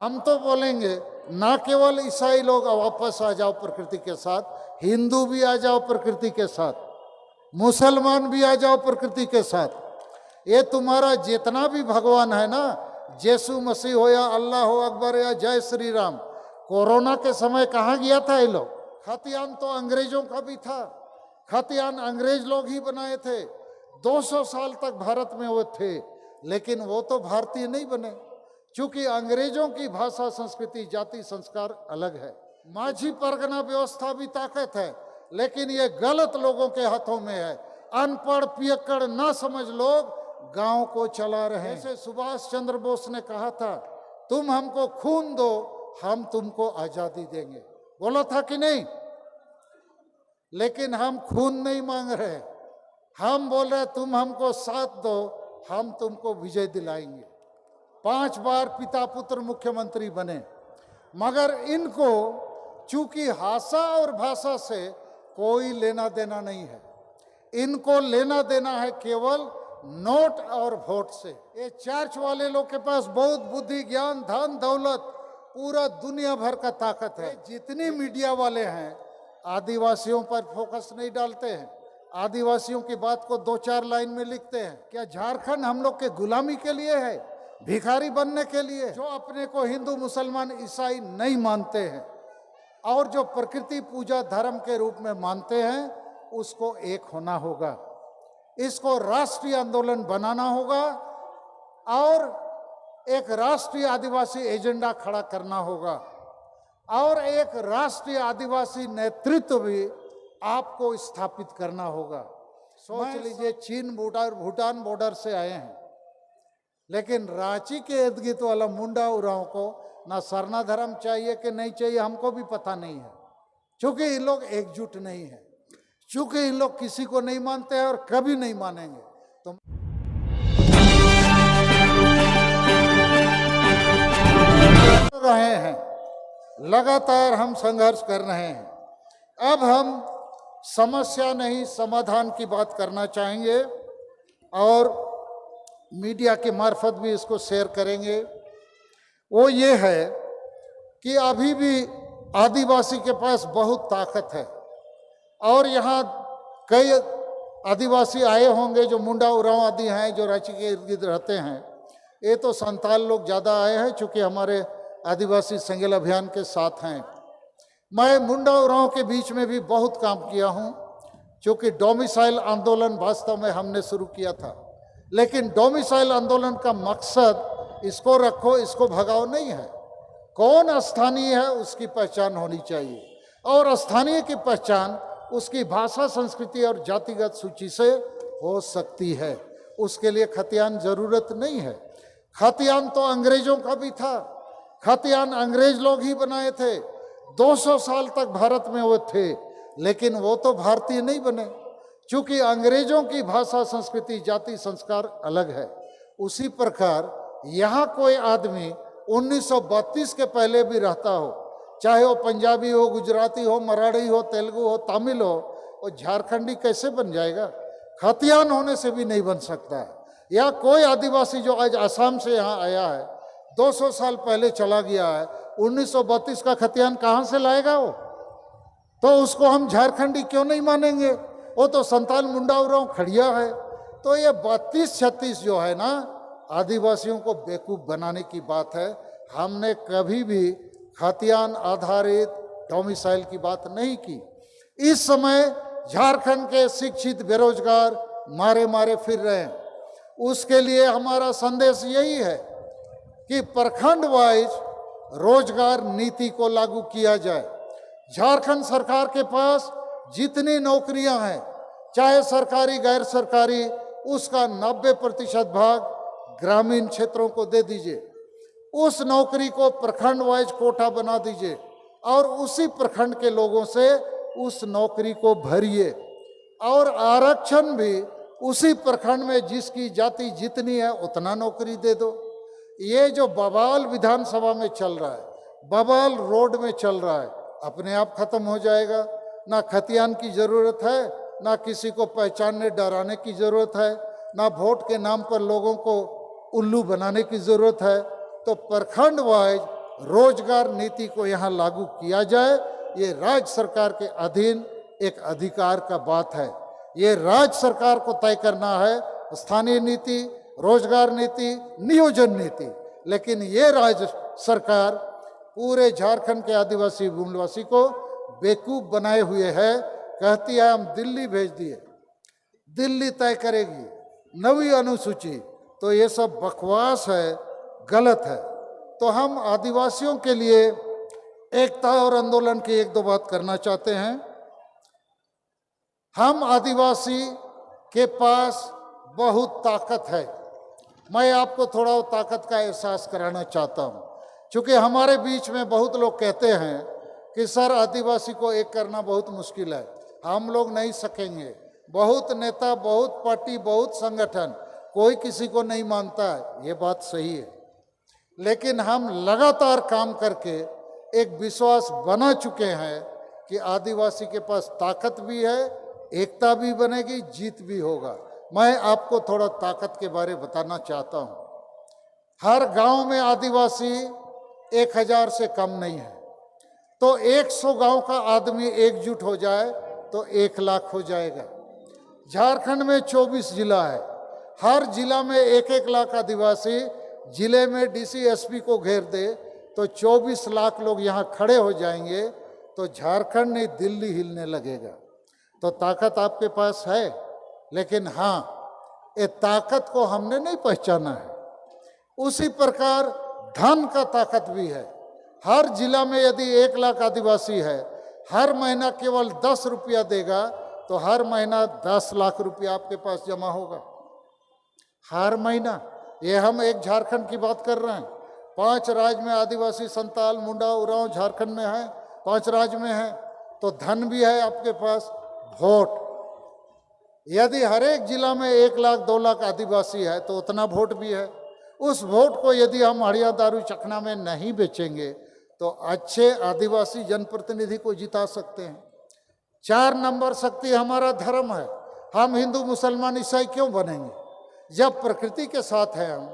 हम तो बोलेंगे ना केवल ईसाई लोग वापस आ जाओ प्रकृति के साथ, हिंदू भी आ जाओ प्रकृति के साथ, मुसलमान भी आ जाओ प्रकृति के साथ। ये तुम्हारा जितना भी भगवान है ना, यीशु मसीह हो या अल्लाह हो अकबर या जय श्री राम, कोरोना के समय कहाँ गया था ये लोग? खतियान तो अंग्रेजों का भी था, खतियान अंग्रेज लोग ही बनाए थे। 200 साल तक भारत में वो थे, लेकिन वो तो भारतीय नहीं बने, क्योंकि अंग्रेजों की भाषा, संस्कृति, जाति, संस्कार अलग है। माझी परगना व्यवस्था भी ताकत है, लेकिन ये गलत लोगों के हाथों में है। अनपढ़ पियक्कड़ ना समझ लोग गांव को चला रहे हैं। जैसे सुभाष चंद्र बोस ने कहा था, तुम हमको खून दो, हम तुमको आजादी देंगे। बोला था कि नहीं? लेकिन हम खून नहीं मांग रहे, हम बोल रहे तुम हमको साथ दो, हम तुमको विजय दिलाएंगे। 5 बार पिता पुत्र मुख्यमंत्री बने, मगर इनको चूंकि भाषा और भाषा से कोई लेना देना नहीं है, इनको लेना देना है केवल नोट और वोट से। ये चर्च वाले लोग के पास बहुत बुद्धि, ज्ञान, धन, दौलत, पूरा दुनिया भर का ताकत है। जितनी मीडिया वाले हैं आदिवासियों पर फोकस नहीं डालते हैं, आदिवासियों की बात को 2-4 लाइन में लिखते हैं। क्या झारखंड हम लोग के गुलामी के लिए है, भिखारी बनने के लिए? जो अपने को हिंदू, मुसलमान, ईसाई नहीं मानते हैं और जो प्रकृति पूजा धर्म के रूप में मानते हैं, उसको एक होना होगा। इसको राष्ट्रीय आंदोलन बनाना होगा और एक राष्ट्रीय आदिवासी एजेंडा खड़ा करना होगा और एक राष्ट्रीय आदिवासी नेतृत्व भी आपको स्थापित करना होगा। सोच लीजिए, चीन भूटान बॉर्डर से आए हैं, लेकिन रांची के इर्द गिर्द वाला मुंडा उरांव को ना सरना धर्म चाहिए कि नहीं चाहिए हमको भी पता नहीं है, क्योंकि इन लोग एकजुट नहीं है, क्योंकि इन लोग किसी को नहीं मानते हैं और कभी नहीं मानेंगे। तो रहे हैं, लगातार हम संघर्ष कर रहे हैं। अब हम समस्या नहीं समाधान की बात करना चाहेंगे और मीडिया के मार्फत भी इसको शेयर करेंगे। वो ये है कि अभी भी आदिवासी के पास बहुत ताकत है और यहाँ कई आदिवासी आए होंगे जो मुंडा उरांव आदि हैं, जो रांची के इर्द गिर्द रहते हैं। ये तो संताल लोग ज़्यादा आए हैं, चूँकि हमारे आदिवासी संगेल अभियान के साथ हैं। मैं मुंडा उरांव के बीच में भी बहुत काम किया हूँ, क्योंकि डोमिसाइल आंदोलन वास्तव में हमने शुरू किया था, लेकिन डोमिसाइल आंदोलन का मकसद इसको रखो इसको भगाओ नहीं है। कौन स्थानीय है उसकी पहचान होनी चाहिए, और स्थानीय की पहचान उसकी भाषा, संस्कृति और जातिगत सूची से हो सकती है। उसके लिए खतियान जरूरत नहीं है। खतियान तो अंग्रेजों का भी था, खतियान अंग्रेज लोग ही बनाए थे। 200 साल तक भारत में वो थे, लेकिन वो तो भारतीय नहीं बने, क्योंकि अंग्रेजों की भाषा, संस्कृति, जाति, संस्कार अलग है। उसी प्रकार यहाँ कोई आदमी 1932 के पहले भी रहता हो, चाहे वो पंजाबी हो, गुजराती हो, मराठी हो, तेलुगु हो, तमिल हो, वो झारखंडी कैसे बन जाएगा? खतियान होने से भी नहीं बन सकता है। या कोई आदिवासी जो आज असम से यहाँ आया है, 200 साल पहले चला गया है, 1932 का खतियान कहाँ से लाएगा वो? तो उसको हम झारखंडी क्यों नहीं मानेंगे? वो तो संताल मुंडा उरांव खड़िया है। तो ये 32-36 जो है ना, आदिवासियों को बेवकूफ़ बनाने की बात है। हमने कभी भी खतियान आधारित डोमिसाइल की बात नहीं की। इस समय झारखंड के शिक्षित बेरोजगार मारे मारे फिर रहे हैं। उसके लिए हमारा संदेश यही है कि प्रखंड वाइज रोजगार नीति को लागू किया जाए। झारखंड सरकार के पास जितनी नौकरियां हैं, चाहे सरकारी गैर सरकारी, उसका 90% भाग ग्रामीण क्षेत्रों को दे दीजिए। उस नौकरी को प्रखंड वाइज कोटा बना दीजिए और उसी प्रखंड के लोगों से उस नौकरी को भरिए, और आरक्षण भी उसी प्रखंड में जिसकी जाति जितनी है उतना नौकरी दे दो। ये जो बवाल विधानसभा में चल रहा है, बवाल रोड में चल रहा है, अपने आप खत्म हो जाएगा। ना खतियान की जरूरत है, ना किसी को पहचानने डराने की जरूरत है, ना वोट के नाम पर लोगों को उल्लू बनाने की जरूरत है। तो प्रखंड वाइज रोजगार नीति को यहाँ लागू किया जाए। ये राज्य सरकार के अधीन एक अधिकार का बात है। ये राज्य सरकार को तय करना है स्थानीय नीति, रोजगार नीति, नियोजन नीति। लेकिन ये राज्य सरकार पूरे झारखंड के आदिवासी मूलवासी को बेवकूफ बनाए हुए है। कहती है हम दिल्ली भेज दिए, दिल्ली तय करेगी नवी अनुसूची। तो ये सब बकवास है, गलत है। तो हम आदिवासियों के लिए एकता और आंदोलन की एक दो बात करना चाहते हैं। हम आदिवासी के पास बहुत ताकत है। मैं आपको थोड़ा वो ताकत का एहसास कराना चाहता हूँ, क्योंकि हमारे बीच में बहुत लोग कहते हैं कि सर आदिवासी को एक करना बहुत मुश्किल है, हम लोग नहीं सकेंगे। बहुत नेता, बहुत पार्टी, बहुत संगठन, कोई किसी को नहीं मानता है। ये बात सही है, लेकिन हम लगातार काम करके एक विश्वास बना चुके हैं कि आदिवासी के पास ताकत भी है, एकता भी बनेगी, जीत भी होगा। मैं आपको थोड़ा ताकत के बारे में बताना चाहता हूँ। हर गांव में आदिवासी 1000 से कम नहीं है। तो 100 गांव का आदमी एकजुट हो जाए तो 1 लाख हो जाएगा। झारखंड में 24 जिला है, हर जिला में 1-1 लाख आदिवासी जिले में डीसी एसपी को घेर दे तो 24 लाख लोग यहाँ खड़े हो जाएंगे, तो झारखंड नहीं दिल्ली हिलने लगेगा। तो ताकत आपके पास है, लेकिन हाँ, ये ताकत को हमने नहीं पहचाना है। उसी प्रकार धन का ताकत भी है। हर जिला में यदि 1 लाख आदिवासी है, हर महीना केवल 10 रुपया देगा तो हर महीना 10 लाख रुपया आपके पास जमा होगा, हर महीना। ये हम एक झारखंड की बात कर रहे हैं। 5 राज्य में आदिवासी संताल, मुंडा, उरांव झारखंड में है, 5 राज्य में है। तो धन भी है आपके पास, वोट। यदि हर एक जिला में 1 लाख 2 लाख आदिवासी है तो उतना वोट भी है। उस वोट को यदि हम हड़िया दारू चखना में नहीं बेचेंगे तो अच्छे आदिवासी जनप्रतिनिधि को जिता सकते हैं। 4 नंबर शक्ति हमारा धर्म है। हम हिंदू, मुसलमान, ईसाई क्यों बनेंगे? जब प्रकृति के साथ है, हम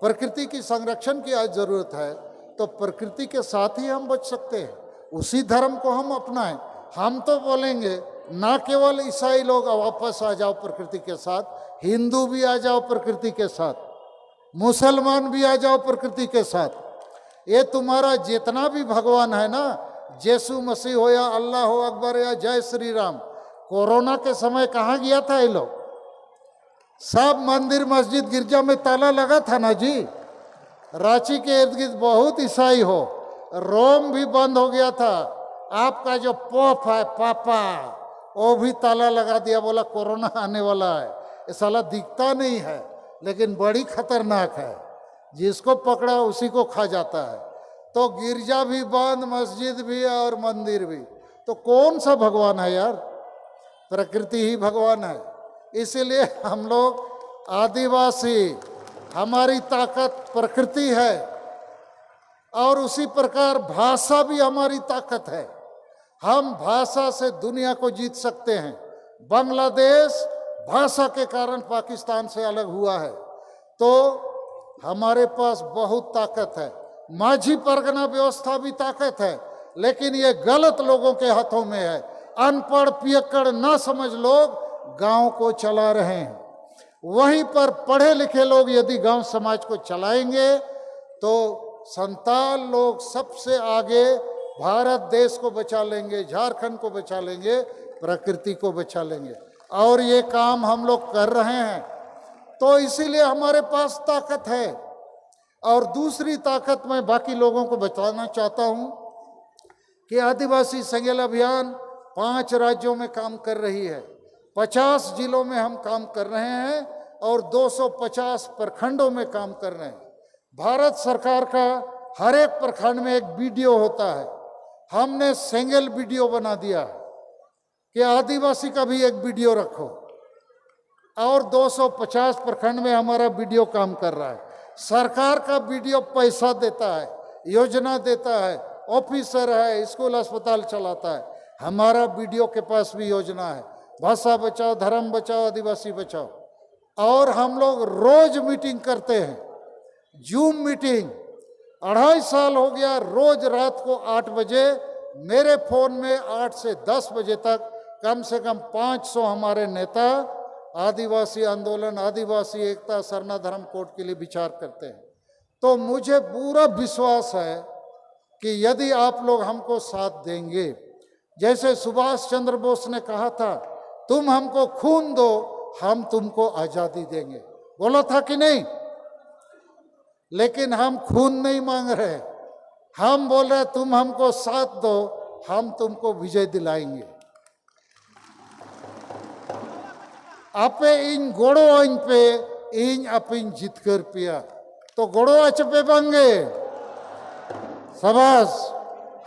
प्रकृति की संरक्षण की आज जरूरत है, तो प्रकृति के साथ ही हम बच सकते हैं। उसी धर्म को हम अपनाएं। हम तो बोलेंगे ना केवल ईसाई लोग वापस आ जाओ प्रकृति के साथ, हिंदू भी आ जाओ प्रकृति के साथ, मुसलमान भी आ जाओ प्रकृति के साथ। ये तुम्हारा जितना भी भगवान है ना, यीशु मसीह हो या अल्लाह हो अकबर या जय श्री राम, कोरोना के समय कहाँ गया था ये लोग? सब मंदिर, मस्जिद, गिरजा में ताला लगा था ना जी। रांची के इर्द गिर्द बहुत ईसाई हो, रोम भी बंद हो गया था। आपका जो पोप है, पापा, वो भी ताला लगा दिया, बोला कोरोना आने वाला है। ये साला दिखता नहीं है लेकिन बड़ी खतरनाक है, जिसको पकड़ा उसी को खा जाता है। तो गिरजा भी बंद, मस्जिद भी और मंदिर भी। तो कौन सा भगवान है यार? प्रकृति ही भगवान है। इसीलिए हम लोग आदिवासी, हमारी ताकत प्रकृति है, और उसी प्रकार भाषा भी हमारी ताकत है। हम भाषा से दुनिया को जीत सकते हैं। बांग्लादेश भाषा के कारण पाकिस्तान से अलग हुआ है, तो हमारे पास बहुत ताकत है। माझी परगना व्यवस्था भी ताकत है, लेकिन ये गलत लोगों के हाथों में है। अनपढ़, पियक्कड़, ना समझ लोग गांव को चला रहे हैं। वहीं पर पढ़े लिखे लोग यदि गांव समाज को चलाएंगे तो संताल लोग सबसे आगे भारत देश को बचा लेंगे, झारखंड को बचा लेंगे, प्रकृति को बचा लेंगे। और ये काम हम लोग कर रहे हैं। तो इसीलिए हमारे पास ताकत है। और दूसरी ताकत मैं बाकी लोगों को बताना चाहता हूं कि आदिवासी संगेल अभियान 5 राज्यों में काम कर रही है, 50 जिलों में हम काम कर रहे हैं और 250 प्रखंडों में काम कर रहे हैं। भारत सरकार का हर एक प्रखंड में एक वीडियो होता है। हमने सिंगल वीडियो बना दिया कि आदिवासी का भी एक वीडियो रखो, और 250 प्रखंड में हमारा वीडियो काम कर रहा है। सरकार का वीडियो पैसा देता है, योजना देता है, ऑफिसर है, स्कूल अस्पताल चलाता है। हमारा वीडियो के पास भी योजना है, भाषा बचाओ, धर्म बचाओ, आदिवासी बचाओ। और हम लोग रोज मीटिंग करते हैं, जूम मीटिंग, 2.5 साल हो गया, रोज रात को 8 बजे मेरे फोन में 8 से 10 बजे तक कम से कम 500 हमारे नेता आदिवासी आंदोलन, आदिवासी एकता, सरना धर्म कोड के लिए विचार करते हैं। तो मुझे पूरा विश्वास है कि यदि आप लोग हमको साथ देंगे, जैसे सुभाष चंद्र बोस ने कहा था, तुम हमको खून दो, हम तुमको आजादी देंगे, बोला था कि नहीं? लेकिन हम खून नहीं मांग रहे, हम बोल रहे तुम हमको साथ दो, हम तुमको विजय दिलाएंगे। आपे इन गोड़ो इन पे इन अपिन जितकर पिया, तो गोड़ो अचपे बंगे सबास।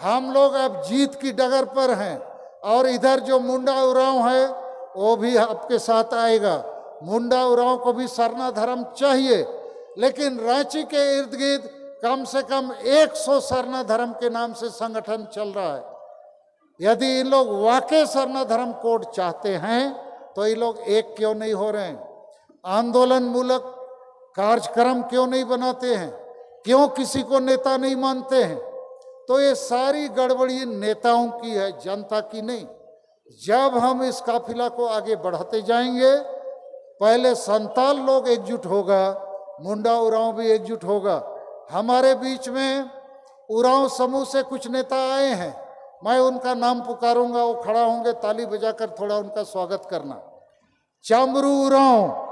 हम लोग अब जीत की डगर पर हैं और इधर जो मुंडा उरांव है वो भी आपके साथ आएगा। मुंडा उरांव को भी सरना धर्म चाहिए, लेकिन रांची के इर्द गिर्द कम से कम 100 सरना धर्म के नाम से संगठन चल रहा है। यदि इन लोग वाकई सरना धर्म कोड चाहते हैं तो ये लोग एक क्यों नहीं हो रहे हैं? आंदोलन मूलक कार्यक्रम क्यों नहीं बनाते हैं? क्यों किसी को नेता नहीं मानते हैं? तो ये सारी गड़बड़ी नेताओं की है, जनता की नहीं। जब हम इस काफिला को आगे बढ़ाते जाएंगे, पहले संताल लोग एकजुट होगा, मुंडा उरांव भी एकजुट होगा। हमारे बीच में उरांव समूह से कुछ नेता आए हैं, मैं उनका नाम पुकारूंगा, वो खड़ा होंगे, ताली बजाकर थोड़ा उनका स्वागत करना। चामरू उरांव,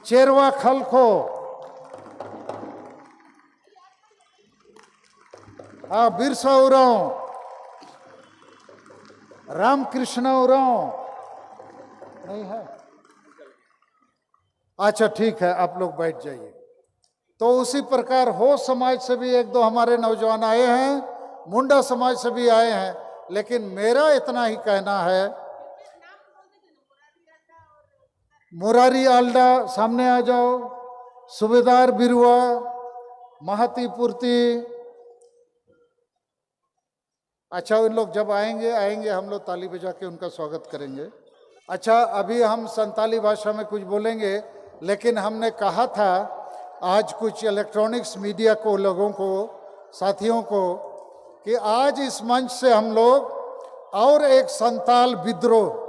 चेरवा खलखो, बिरसा उरांव, रामकृष्ण उरांव नहीं है? अच्छा ठीक है, आप लोग बैठ जाइए। तो उसी प्रकार हो समाज से भी 1-2 हमारे नौजवान आए हैं, मुंडा समाज से भी आए हैं, लेकिन मेरा इतना ही कहना है, मुरारी आल्डा सामने आ जाओ, सूबेदार बिरुआ, महती पूर्ति। अच्छा, उन लोग जब आएंगे हम लोग ताली बजा के उनका स्वागत करेंगे। अच्छा, अभी हम संताली भाषा में कुछ बोलेंगे, लेकिन हमने कहा था आज कुछ इलेक्ट्रॉनिक्स मीडिया को, लोगों को, साथियों को, कि आज इस मंच से हम लोग और एक संताल विद्रोह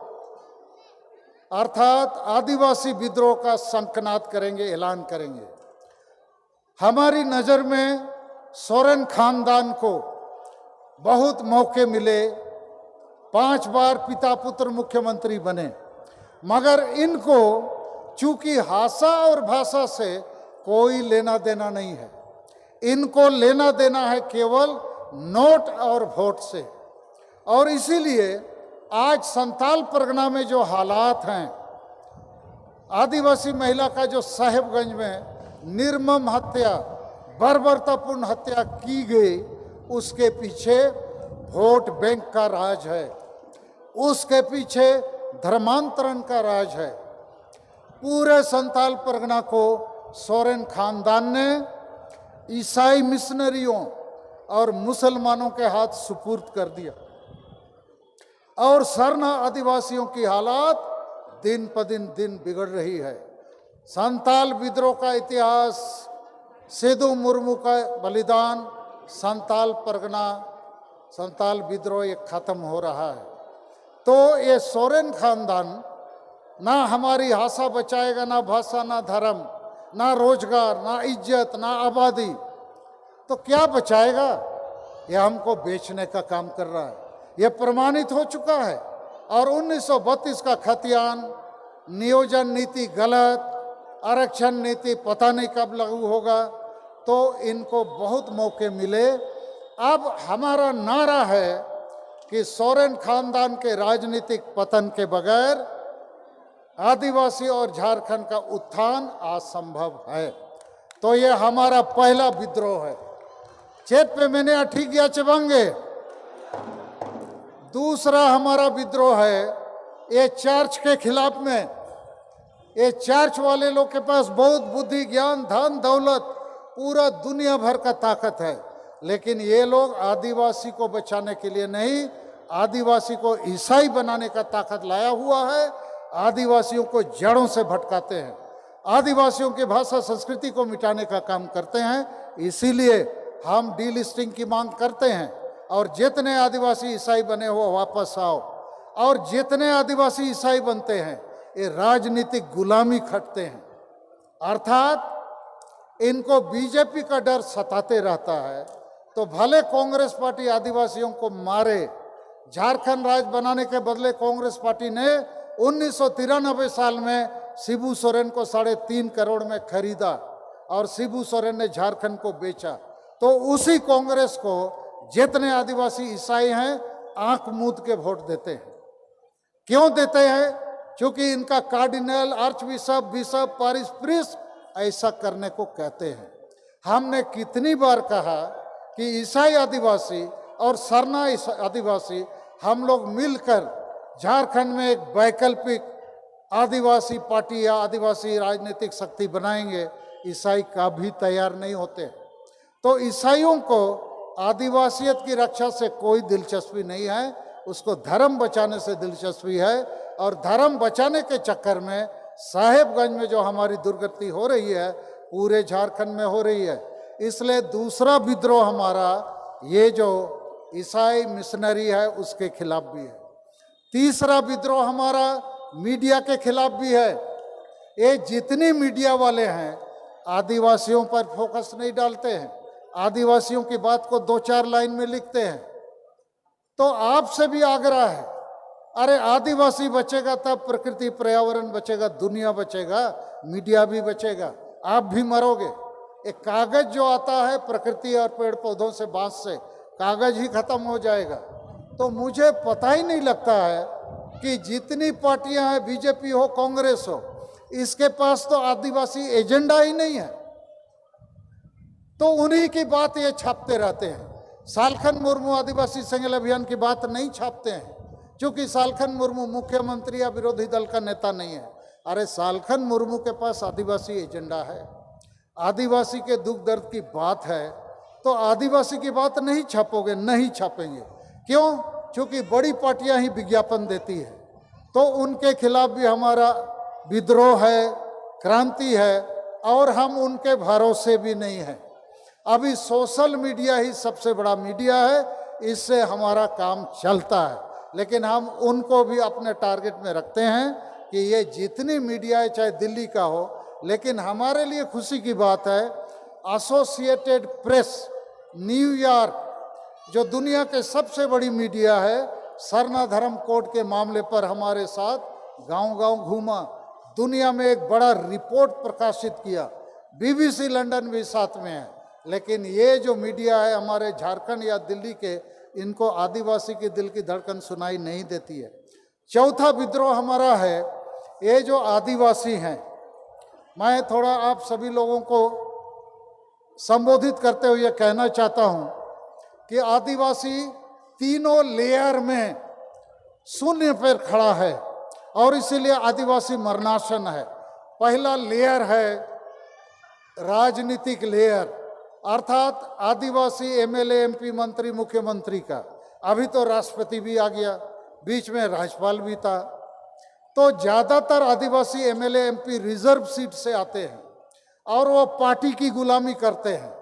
अर्थात आदिवासी विद्रोह का शंखनाद करेंगे, ऐलान करेंगे। हमारी नज़र में सोरेन खानदान को बहुत मौके मिले, 5 बार पिता पुत्र मुख्यमंत्री बने, मगर इनको चूंकि हासा और भाषा से कोई लेना देना नहीं है, इनको लेना देना है केवल नोट और वोट से। और इसीलिए आज संताल परगना में जो हालात हैं, आदिवासी महिला का जो साहेबगंज में निर्मम हत्या, बर्बरतापूर्ण हत्या की गई, उसके पीछे वोट बैंक का राज है, उसके पीछे धर्मांतरण का राज है। पूरे संताल परगना को सोरेन खानदान ने ईसाई मिशनरियों और मुसलमानों के हाथ सुपुर्द कर दिया और सरना आदिवासियों की हालात दिन प दिन बिगड़ रही है। संताल विद्रोह का इतिहास, सेदू मुर्मू का बलिदान, संताल परगना, संताल विद्रोह ये खत्म हो रहा है। तो ये सोरेन खानदान ना हमारी भाषा बचाएगा, ना भाषा, ना धर्म, ना रोजगार, ना इज्जत, ना आबादी, तो क्या बचाएगा? ये हमको बेचने का काम कर रहा है, ये प्रमाणित हो चुका है। और 1932 का खतियान, नियोजन नीति गलत, आरक्षण नीति पता नहीं कब लागू होगा, तो इनको बहुत मौके मिले। अब हमारा नारा है कि सोरेन खानदान के राजनीतिक पतन के बगैर आदिवासी और झारखंड का उत्थान असंभव है। तो ये हमारा पहला विद्रोह है। चेत पे मैंने ठीक गया चबंगे। दूसरा हमारा विद्रोह है ये चर्च के खिलाफ में। ये चर्च वाले लोग के पास बहुत बुद्धि, ज्ञान, धन, दौलत, पूरा दुनिया भर का ताकत है, लेकिन ये लोग आदिवासी को बचाने के लिए नहीं, आदिवासी को ईसाई बनाने का ताकत लाया हुआ है, आदिवासियों को जड़ों से भटकाते हैं। आदिवासियों की भाषा संस्कृति को मिटाने का काम करते हैं। इसीलिए हम डीलिस्टिंग की मांग करते हैं और जितने आदिवासी ईसाई बने हो वापस आओ, और जितने आदिवासी ईसाई बनते हैं ये राजनीतिक गुलामी खटते हैं, अर्थात इनको बीजेपी का डर सताते रहता है। तो भले कांग्रेस पार्टी आदिवासियों को मारे, झारखंड राज्य बनाने के बदले कांग्रेस पार्टी ने 1993 साल में शिबू सोरेन को 3.5 करोड़ में खरीदा और शिबू सोरेन ने झारखंड को बेचा। तो उसी कांग्रेस को जितने आदिवासी ईसाई हैं आंख मूंद के वोट देते हैं। क्यों देते हैं? क्योंकि इनका कार्डिनल, आर्चबिशप, बिशप, पारिश प्रीस्ट ऐसा करने को कहते हैं। हमने कितनी बार कहा कि ईसाई आदिवासी और सरना आदिवासी हम लोग मिलकर झारखंड में एक वैकल्पिक आदिवासी पार्टी या आदिवासी राजनीतिक शक्ति बनाएंगे। ईसाई का भी तैयार नहीं होते। तो ईसाइयों को आदिवासियत की रक्षा से कोई दिलचस्पी नहीं है, उसको धर्म बचाने से दिलचस्पी है। और धर्म बचाने के चक्कर में साहेबगंज में जो हमारी दुर्गति हो रही है पूरे झारखंड में हो रही है। इसलिए दूसरा विद्रोह हमारा ये जो ईसाई मिशनरी है उसके खिलाफ भी है। तीसरा विद्रोह हमारा मीडिया के खिलाफ भी है। ये जितनी मीडिया वाले हैं आदिवासियों पर फोकस नहीं डालते हैं, आदिवासियों की बात को 2-4 लाइन में लिखते हैं। तो आपसे भी आग्रह है, अरे आदिवासी बचेगा तब प्रकृति पर्यावरण बचेगा, दुनिया बचेगा, मीडिया भी बचेगा, आप भी मरोगे। एक कागज जो आता है प्रकृति और पेड़ पौधों से, बांस से, कागज ही खत्म हो जाएगा। तो मुझे पता ही नहीं लगता है कि जितनी पार्टियां हैं, बीजेपी हो कांग्रेस हो, इसके पास तो आदिवासी एजेंडा ही नहीं है। तो उन्हीं की बात ये छापते रहते हैं। सालखन मुर्मू आदिवासी सेंगल अभियान की बात नहीं छापते हैं क्योंकि सालखन मुर्मू मुख्यमंत्री या विरोधी दल का नेता नहीं है। अरे सालखन मुर्मू के पास आदिवासी एजेंडा है, आदिवासी के दुख दर्द की बात है। तो आदिवासी की बात नहीं छापोगे, नहीं छापेंगे। क्यों? क्योंकि बड़ी पार्टियां ही विज्ञापन देती है। तो उनके खिलाफ भी हमारा विद्रोह है, क्रांति है, और हम उनके भरोसे भी नहीं हैं। अभी सोशल मीडिया ही सबसे बड़ा मीडिया है, इससे हमारा काम चलता है। लेकिन हम उनको भी अपने टारगेट में रखते हैं कि ये जितनी मीडिया है, चाहे दिल्ली का हो, लेकिन हमारे लिए खुशी की बात है एसोसिएटेड प्रेस न्यूयॉर्क, जो दुनिया के सबसे बड़ी मीडिया है, सरना धर्म कोड के मामले पर हमारे साथ गांव-गांव घूमा, दुनिया में एक बड़ा रिपोर्ट प्रकाशित किया। बीबीसी लंदन भी साथ में है। लेकिन ये जो मीडिया है हमारे झारखंड या दिल्ली के, इनको आदिवासी के दिल की धड़कन सुनाई नहीं देती है। चौथा विद्रोह हमारा है ये जो आदिवासी हैं। मैं थोड़ा आप सभी लोगों को संबोधित करते हुए कहना चाहता हूं कि आदिवासी तीनों लेयर में शून्य पर खड़ा है और इसीलिए आदिवासी मरणासन है। पहला लेयर है राजनीतिक लेयर, अर्थात आदिवासी एमएलए, एमपी, मंत्री, मुख्यमंत्री का। अभी तो राष्ट्रपति भी आ गया, बीच में राज्यपाल भी था। तो ज़्यादातर आदिवासी एमएलए, एमपी रिजर्व सीट से आते हैं और वो पार्टी की गुलामी करते हैं,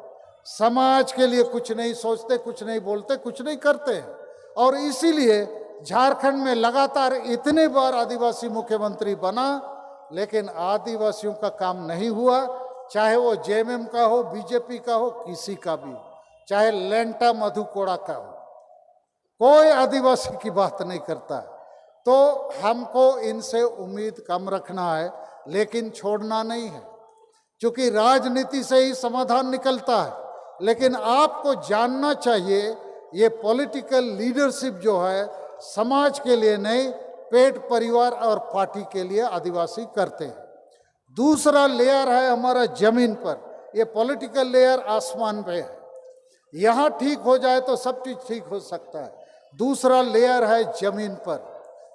समाज के लिए कुछ नहीं सोचते, कुछ नहीं बोलते, कुछ नहीं करते हैं। और इसीलिए झारखंड में लगातार इतने बार आदिवासी मुख्यमंत्री बना, लेकिन आदिवासियों का काम नहीं हुआ, चाहे वो जेएमएम का हो, बीजेपी का हो, किसी का भी, चाहे लेंटा मधु कोड़ा का हो, कोई आदिवासी की बात नहीं करता। तो हमको इनसे उम्मीद कम रखना है, लेकिन छोड़ना नहीं है, क्योंकि राजनीति से ही समाधान निकलता है। लेकिन आपको जानना चाहिए ये पॉलिटिकल लीडरशिप जो है समाज के लिए नहीं, पेट, परिवार और पार्टी के लिए आदिवासी करते हैं। दूसरा लेयर है हमारा जमीन पर। ये पॉलिटिकल लेयर आसमान पे है, यहाँ ठीक हो जाए तो सब चीज ठीक हो सकता है। दूसरा लेयर है जमीन पर,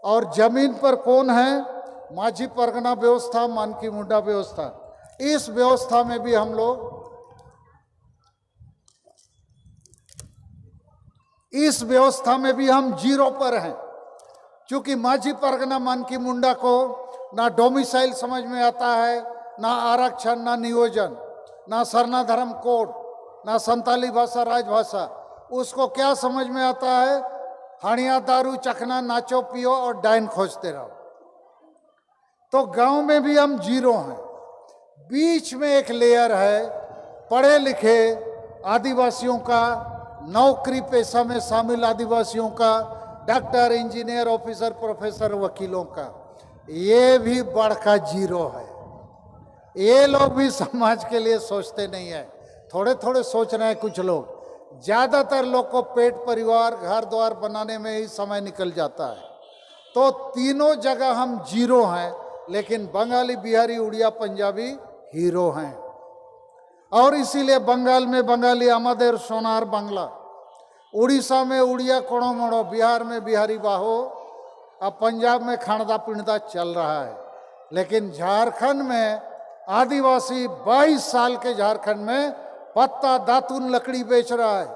और जमीन पर कौन है? माझी परगना व्यवस्था, मानकी मुंडा व्यवस्था। इस व्यवस्था में भी हम लोग, इस व्यवस्था में भी हम जीरो पर हैं, क्योंकि माझी परगना, मानकी मुंडा को ना डोमिसाइल समझ में आता है, ना आरक्षण, ना नियोजन, ना सरना धर्म कोड, ना संताली भाषा राजभाषा। उसको क्या समझ में आता है? हणिया दारू चखना, नाचो पियो और डायन खोजते रहो। तो गांव में भी हम जीरो हैं। बीच में एक लेयर है पढ़े लिखे आदिवासियों का, नौकरी पेशा में शामिल आदिवासियों का, डॉक्टर, इंजीनियर, ऑफिसर, प्रोफेसर, वकीलों का। ये भी बड़का जीरो है। ये लोग भी समाज के लिए सोचते नहीं है, थोड़े थोड़े सोच रहे हैं कुछ लोग। ज्यादातर लोग को पेट, परिवार, घर द्वार बनाने में ही समय निकल जाता है। तो तीनों जगह हम जीरो हैं, लेकिन बंगाली, बिहारी, उड़िया, पंजाबी हीरो हैं। और इसीलिए बंगाल में बंगाली आमादेर सोनार बांग्ला, उड़ीसा में उड़िया कोड़ो मोड़ो, बिहार में बिहारी बाहो, अब पंजाब में खानदा पिंडदा चल रहा है। लेकिन झारखंड में आदिवासी 22 साल के झारखंड में पत्ता, दातुन, लकड़ी बेच रहा है,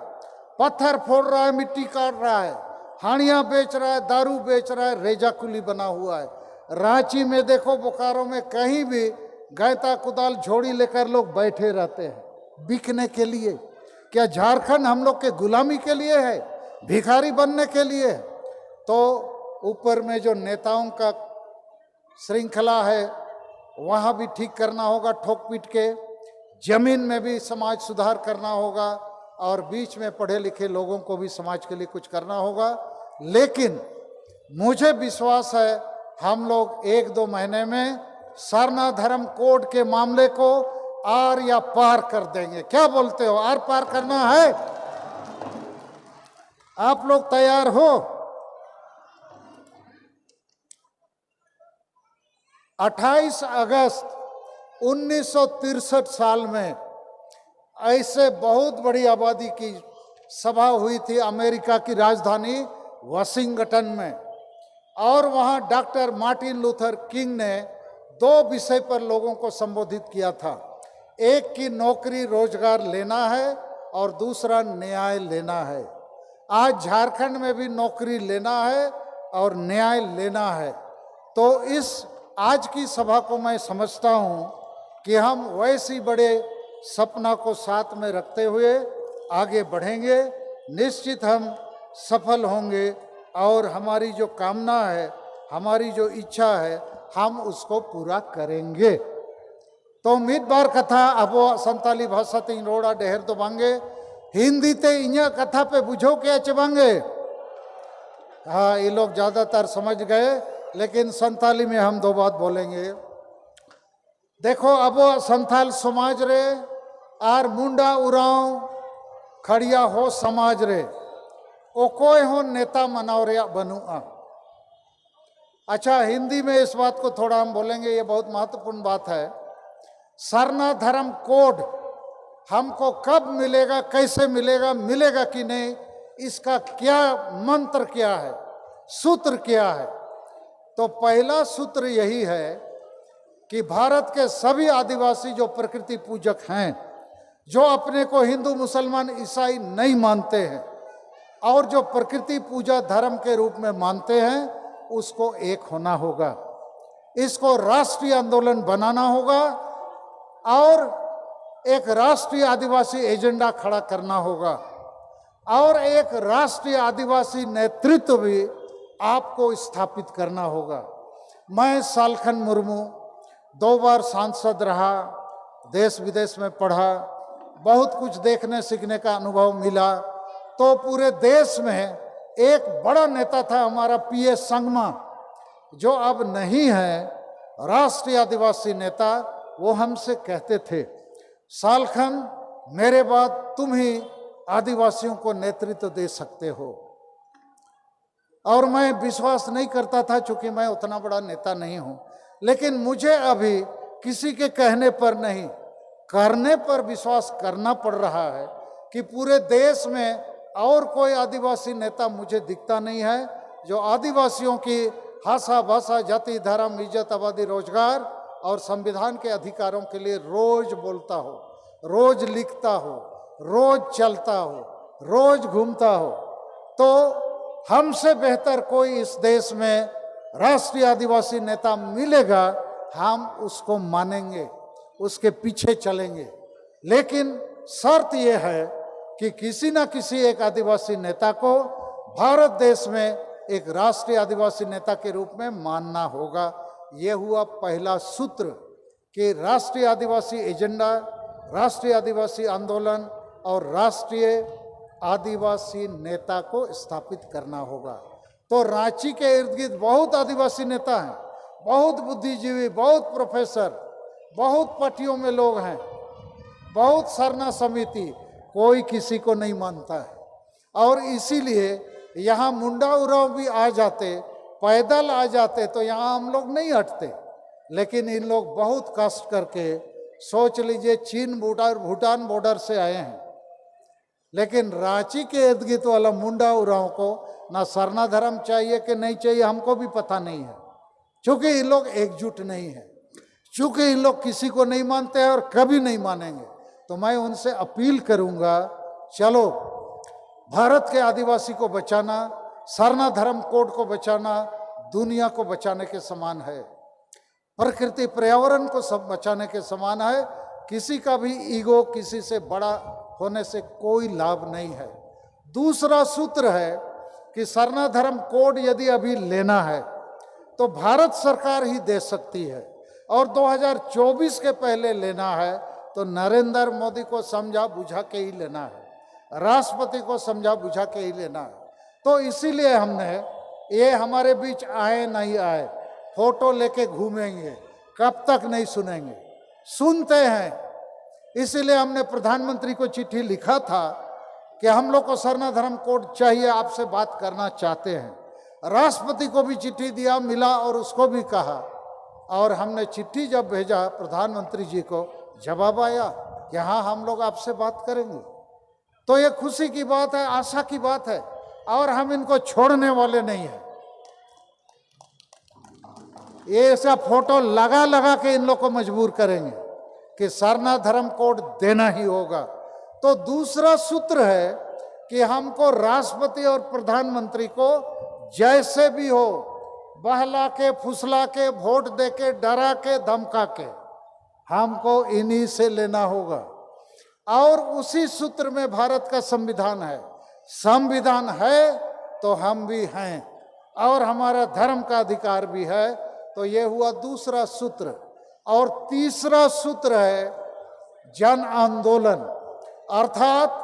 पत्थर फोड़ रहा है, मिट्टी काट रहा है, हानियां बेच रहा है, दारू बेच रहा है, रेजा कुली बना हुआ है। रांची में देखो, बोकारो में, कहीं भी गैता, कुदाल, झोड़ी लेकर लोग बैठे रहते हैं बिकने के लिए। क्या झारखंड हम लोग के गुलामी के लिए है, भिखारी बनने के लिए? तो ऊपर में जो नेताओं का श्रृंखला है वहाँ भी ठीक करना होगा, ठोक पीट के। जमीन में भी समाज सुधार करना होगा, और बीच में पढ़े लिखे लोगों को भी समाज के लिए कुछ करना होगा। लेकिन मुझे विश्वास है हम लोग 1-2 महीने में सरना धर्म कोड के मामले को आर या पार कर देंगे। क्या बोलते हो? आर पार करना है? आप लोग तैयार हो? 28 अगस्त 1963 साल में ऐसे बहुत बड़ी आबादी की सभा हुई थी अमेरिका की राजधानी वाशिंगटन में, और वहां डॉक्टर मार्टिन लूथर किंग ने 2 विषय पर लोगों को संबोधित किया था। एक की नौकरी रोजगार लेना है और दूसरा न्याय लेना है। आज झारखंड में भी नौकरी लेना है और न्याय लेना है। तो इस आज की सभा को मैं समझता हूं कि हम वैसी बड़े सपना को साथ में रखते हुए आगे बढ़ेंगे। निश्चित हम सफल होंगे, और हमारी जो कामना है, हमारी जो इच्छा है, हम उसको पूरा करेंगे। तो मिड बार कथा अब संताली भाषा तीन रोड़ा डेहर तो बांगे, हिंदी ते इन्या कथा पे बुझो क्या चबांगे। हाँ, ये लोग ज्यादातर समझ गए, लेकिन संताली में हम 2 बात बोलेंगे। देखो, अब संथाल समाज रे आर मुंडा उराव खड़िया हो समाज रे, ओ कोई हो नेता मनाओ रे बनुआ। अच्छा, हिंदी में इस बात को थोड़ा हम बोलेंगे, ये बहुत महत्वपूर्ण बात है। सरना धर्म कोड हमको कब मिलेगा, कैसे मिलेगा, मिलेगा कि नहीं, इसका क्या मंत्र क्या है, सूत्र क्या है? तो पहला सूत्र यही है कि भारत के सभी आदिवासी जो प्रकृति पूजक हैं, जो अपने को हिंदू, मुसलमान, ईसाई नहीं मानते हैं, और जो प्रकृति पूजा धर्म के रूप में मानते हैं, उसको एक होना होगा। इसको राष्ट्रीय आंदोलन बनाना होगा, और एक राष्ट्रीय आदिवासी एजेंडा खड़ा करना होगा, और एक राष्ट्रीय आदिवासी नेतृत्व भी आपको स्थापित करना होगा। मैं सालखन मुर्मू 2 बार सांसद रहा, देश विदेश में पढ़ा, बहुत कुछ देखने सीखने का अनुभव मिला। तो पूरे देश में एक बड़ा नेता था हमारा पीएस संगमा, जो अब नहीं है, राष्ट्रीय आदिवासी नेता। वो हमसे कहते थे, सालखन, मेरे बाद तुम ही आदिवासियों को नेतृत्व दे सकते हो। और मैं विश्वास नहीं करता था, चूंकि मैं उतना बड़ा नेता नहीं हूं। लेकिन मुझे अभी किसी के कहने पर नहीं, करने पर विश्वास करना पड़ रहा है कि पूरे देश में और कोई आदिवासी नेता मुझे दिखता नहीं है जो आदिवासियों की भाषा, जाति, धर्म, इज्जत, आबादी, रोजगार और संविधान के अधिकारों के लिए रोज बोलता हो, रोज लिखता हो, रोज चलता हो, रोज घूमता हो। तो हमसे बेहतर कोई इस देश में राष्ट्रीय आदिवासी नेता मिलेगा, हम उसको मानेंगे। उसके पीछे चलेंगे। लेकिन शर्त यह है कि किसी न किसी एक आदिवासी नेता को भारत देश में एक राष्ट्रीय आदिवासी नेता के रूप में मानना होगा। यह हुआ पहला सूत्र कि राष्ट्रीय आदिवासी एजेंडा, राष्ट्रीय आदिवासी आंदोलन और राष्ट्रीय आदिवासी नेता को स्थापित करना होगा। तो रांची के इर्द गिर्द बहुत आदिवासी नेता हैं, बहुत बुद्धिजीवी, बहुत प्रोफेसर, बहुत पार्टियों में लोग हैं, बहुत सरना समिति, कोई किसी को नहीं मानता है। और इसीलिए यहाँ मुंडा उरांव भी आ जाते, पैदल आ जाते तो यहाँ हम लोग नहीं हटते। लेकिन इन लोग बहुत कष्ट करके, सोच लीजिए चीन भूटान बॉर्डर से आए हैं, लेकिन रांची के इर्द गिर्द वाला मुंडा उरांव को ना सरना धर्म चाहिए कि नहीं चाहिए हमको भी पता नहीं है, क्योंकि इन लोग एकजुट नहीं है, क्योंकि इन लोग किसी को नहीं मानते हैं और कभी नहीं मानेंगे। तो मैं उनसे अपील करूंगा, चलो भारत के आदिवासी को बचाना, सरना धर्म कोड को बचाना दुनिया को बचाने के समान है, प्रकृति पर्यावरण को सब बचाने के समान है। किसी का भी ईगो किसी से बड़ा होने से कोई लाभ नहीं है। दूसरा सूत्र है कि सरना धर्म कोड यदि अभी लेना है तो भारत सरकार ही दे सकती है, और 2024 के पहले लेना है तो नरेंद्र मोदी को समझा बुझा के ही लेना है, राष्ट्रपति को समझा बुझा के ही लेना है। तो इसीलिए हमने, ये हमारे बीच आए नहीं आए, फोटो लेके घूमेंगे, कब तक नहीं सुनेंगे, सुनते हैं। इसीलिए हमने प्रधानमंत्री को चिट्ठी लिखा था कि हम लोग को सरना धर्म कोड चाहिए, आपसे बात करना चाहते हैं। राष्ट्रपति को भी चिट्ठी दिया, मिला और उसको भी कहा, और हमने चिट्ठी जब भेजा प्रधानमंत्री जी को, जवाब आया कि हाँ हम लोग आपसे बात करेंगे। तो ये खुशी की बात है, आशा की बात है, और हम इनको छोड़ने वाले नहीं हैं। ये ऐसा फोटो लगा लगा के इन लोग को मजबूर करेंगे कि सरना धर्म कोड देना ही होगा। तो दूसरा सूत्र है कि हमको राष्ट्रपति और प्रधानमंत्री को जैसे भी हो बहला के, फुसला के, वोट दे के, डरा के, धमका के, हमको इन्हीं से लेना होगा। और उसी सूत्र में भारत का संविधान है। संविधान है तो हम भी हैं, और हमारा धर्म का अधिकार भी है। तो ये हुआ दूसरा सूत्र। और तीसरा सूत्र है जन आंदोलन, अर्थात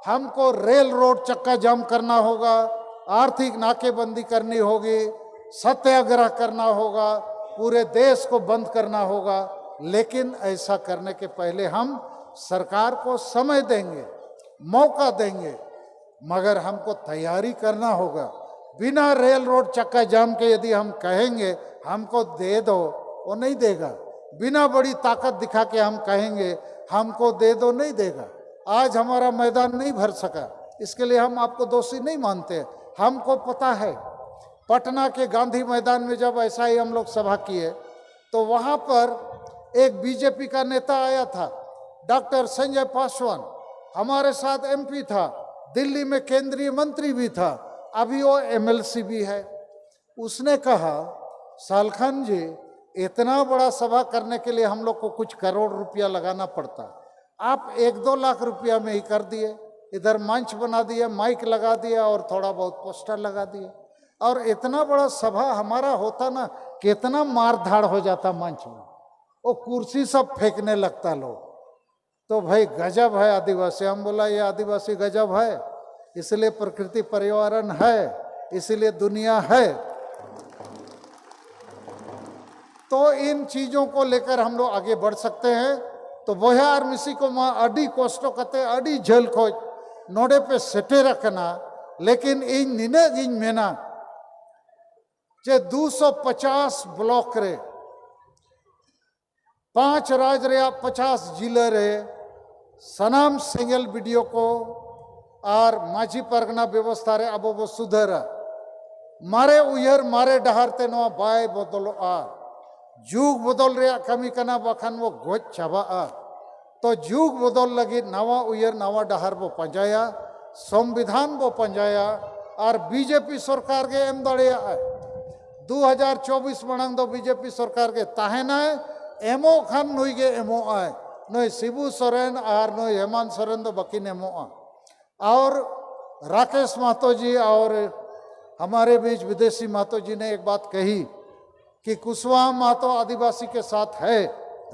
हमको रेल रोड चक्का जाम करना होगा, आर्थिक नाकेबंदी करनी होगी, सत्याग्रह करना होगा, पूरे देश को बंद करना होगा। लेकिन ऐसा करने के पहले हम सरकार को समय देंगे, मौका देंगे, मगर हमको तैयारी करना होगा। बिना रेल रोड चक्का जाम के यदि हम कहेंगे हमको दे दो, वो नहीं देगा। बिना बड़ी ताकत दिखा के हम कहेंगे हमको दे दो, नहीं देगा। आज हमारा मैदान नहीं भर सका, इसके लिए हम आपको दोषी नहीं मानते। हमको पता है, पटना के गांधी मैदान में जब ऐसा ही हम लोग सभा किए तो वहाँ पर एक बीजेपी का नेता आया था, डॉक्टर संजय पासवान, हमारे साथ एमपी था, दिल्ली में केंद्रीय मंत्री भी था, अभी वो एमएलसी भी है। उसने कहा, सालखन जी, इतना बड़ा सभा करने के लिए हम लोग को कुछ करोड़ रुपया लगाना पड़ता, आप 1-2 लाख रुपया में ही कर दिए। इधर मंच बना दिया, माइक लगा दिया और थोड़ा बहुत पोस्टर लगा दिए, और इतना बड़ा सभा हमारा होता ना, कितना मार धाड़ हो जाता मंच में, वो कुर्सी सब फेंकने लगता लोग। तो भाई गजब है आदिवासी। हम बोला ये आदिवासी गजब है, इसलिए प्रकृति पर्यावरण है, इसलिए दुनिया है। तो इन चीजों को लेकर हम लोग आगे बढ़ सकते हैं। तो वह आर्मिसी को माँ अडी कोष्टो कहते, अडी झल खोज नोडे पे सेटे रखना। लेकिन इन निने इन मेना जे 250 ब्लॉक रे, 5 राज्य रे, 50 जिले रे, सनाम सेंगल वीडियो को और माझी परगना व्यवस्था रे अब वो सुधरा मारे उयर मारे डहारते नवा बाय बदलो आ जुग बदल रे कमी कना बखान वो गोज चाबा आ। तो जुग बदल लगी नवा उयर नवा डहार बो पंजाया, संविधान बो पंजाया, और बीजेपी सरकार के एम दड़े 2024 मणंग दो बीजेपी सरकार के ताहेना है, एमो खान नुई गे एमो आए नुई शिबू सोरेन और नुई हेमंत सोरेन तो बकिन एमोआ। और राकेश महतो जी और हमारे बीच विदेशी महतो जी ने एक बात कही कि कुशवाहा महतो आदिवासी के साथ है,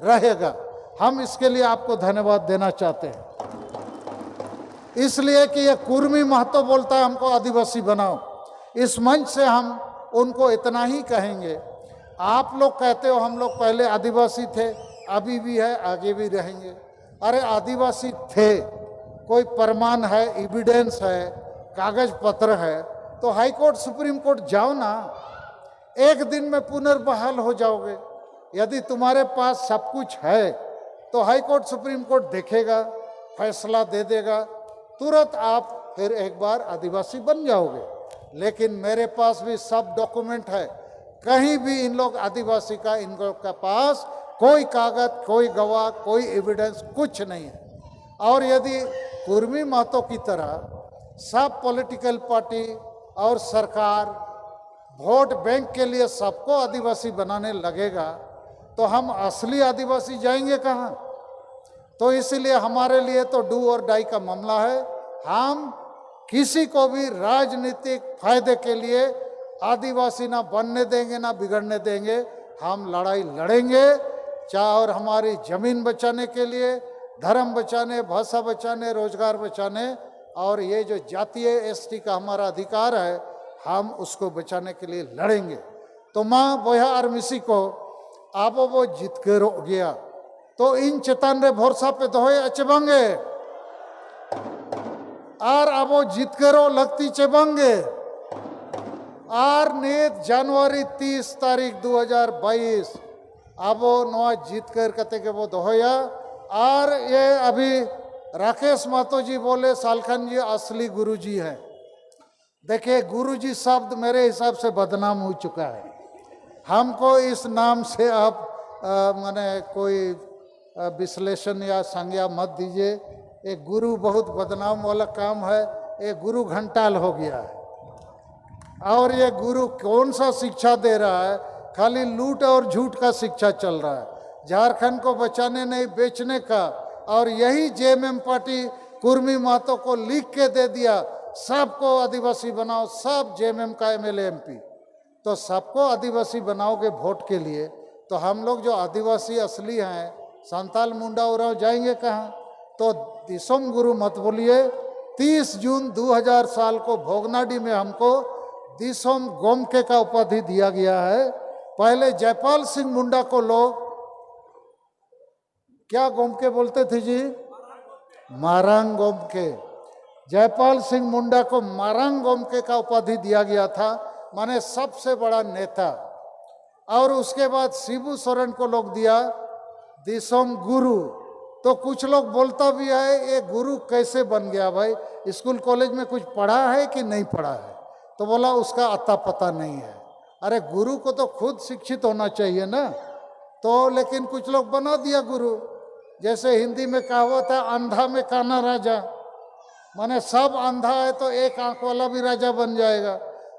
रहेगा। हम इसके लिए आपको धन्यवाद देना चाहते हैं, इसलिए कि ये कुर्मी महतो बोलता है हमको आदिवासी बनाओ। इस मंच से हम उनको इतना ही कहेंगे, आप लोग कहते हो हम लोग पहले आदिवासी थे, अभी भी है, आगे भी रहेंगे। अरे आदिवासी थे, कोई प्रमाण है, एविडेंस है, कागज पत्र है, तो हाई कोर्ट सुप्रीम कोर्ट जाओ ना, एक दिन में पुनर्बहाल हो जाओगे। यदि तुम्हारे पास सब कुछ है तो हाई कोर्ट सुप्रीम कोर्ट देखेगा, फैसला दे देगा, तुरंत आप फिर एक बार आदिवासी बन जाओगे। लेकिन मेरे पास भी सब डॉक्यूमेंट है, कहीं भी इन लोग आदिवासी का इन लोग के पास कोई कागज, कोई गवाह, कोई एविडेंस कुछ नहीं है। और यदि कुर्मी महतो की तरह सब पॉलिटिकल पार्टी और सरकार वोट बैंक के लिए सबको आदिवासी बनाने लगेगा तो हम असली आदिवासी जाएंगे कहाँ? तो इसलिए हमारे लिए तो डू और डाई का मामला है। हम किसी को भी राजनीतिक फायदे के लिए आदिवासी ना बनने देंगे, ना बिगड़ने देंगे। हम लड़ाई लड़ेंगे, चाहे और हमारी जमीन बचाने के लिए, धर्म बचाने, भाषा बचाने, रोजगार बचाने, और ये जो जातीय एसटी का हमारा अधिकार है हम उसको बचाने के लिए लड़ेंगे। तो माँ बोया और मिसी को आप वो जीत के रो गया तो इन चेतन रे भरोसा पे दोहे अचबंगे और अब वो जीत के रो लगती चेबंगे। और नेत जनवरी 30 तारीख 2022 अब वो नवा जीत कर कहते के वो दोहया। और ये अभी राकेश महतो जी बोले सालखन जी असली गुरुजी हैं। देखिए गुरुजी शब्द मेरे हिसाब से बदनाम हो चुका है, हमको इस नाम से आप माने कोई विश्लेषण या संज्ञा मत दीजिए। एक गुरु बहुत बदनाम वाला काम है, एक गुरु घंटाल हो गया है। और ये गुरु कौन सा शिक्षा दे रहा है? खाली लूट और झूठ का शिक्षा चल रहा है, झारखंड को बचाने नहीं बेचने का। और यही जेएमएम पार्टी कुर्मी महतो को लिख के दे दिया सबको आदिवासी बनाओ, सब जेएमएम का एमएलए एमपी। तो सबको आदिवासी बनाओगे वोट के लिए, तो हम लोग जो आदिवासी असली हैं संताल मुंडा उराव जाएंगे कहाँ? तो दिसोम गुरु मत बोलिए। 30 जून 2000 साल को भोगनाडी में हमको दिसोम गोमके का उपाधि दिया गया है। पहले जयपाल सिंह मुंडा को लोग क्या गोमके बोलते थे जी? मारांग गोमके। जयपाल सिंह मुंडा को मारांग गोमके का उपाधि दिया गया था, माने सबसे बड़ा नेता। और उसके बाद शिबू सोरेन को लोग दिया दिसोम गुरु। तो कुछ लोग बोलता भी है ये गुरु कैसे बन गया भाई, स्कूल कॉलेज में कुछ पढ़ा है कि नहीं पढ़ा है? तो बोला उसका अता पता नहीं है। अरे गुरु को तो खुद शिक्षित होना चाहिए ना। तो लेकिन कुछ लोग बना दिया गुरु। जैसे हिंदी में कहावत है अंधा में काना राजा, माने सब अंधा है तो एक आंख वाला भी राजा बन जाएगा।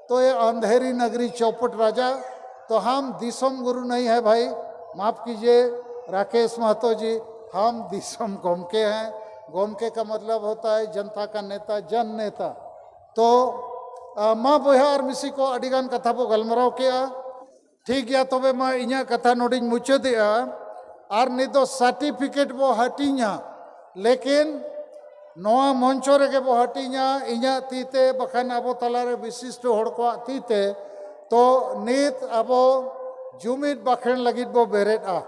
तो ये अंधेरी नगरी चौपट राजा। तो हम दिसोम गुरु नहीं है भाई, माफ कीजिए राकेश महतो जी, हम दिसोम गोमके हैं। गोमके का मतलब होता है जनता का नेता, जन नेता। तो माँ बोया और मिसी को अड़ीगान कथा बो गलमराव किया। ठीक गया तो वे माँ इन्या कथा नोडिंग मुचादिया और नहीं तो सर्टिफिकेट बो हटिया, लेकिन नोआ मंचो रेगे बो हटिया इन्या तीते बखान अबो तलारे विशिष्ट हड़ को तीते। तो नीत अबो जुमिद बखेन लगित बो बेरेट आ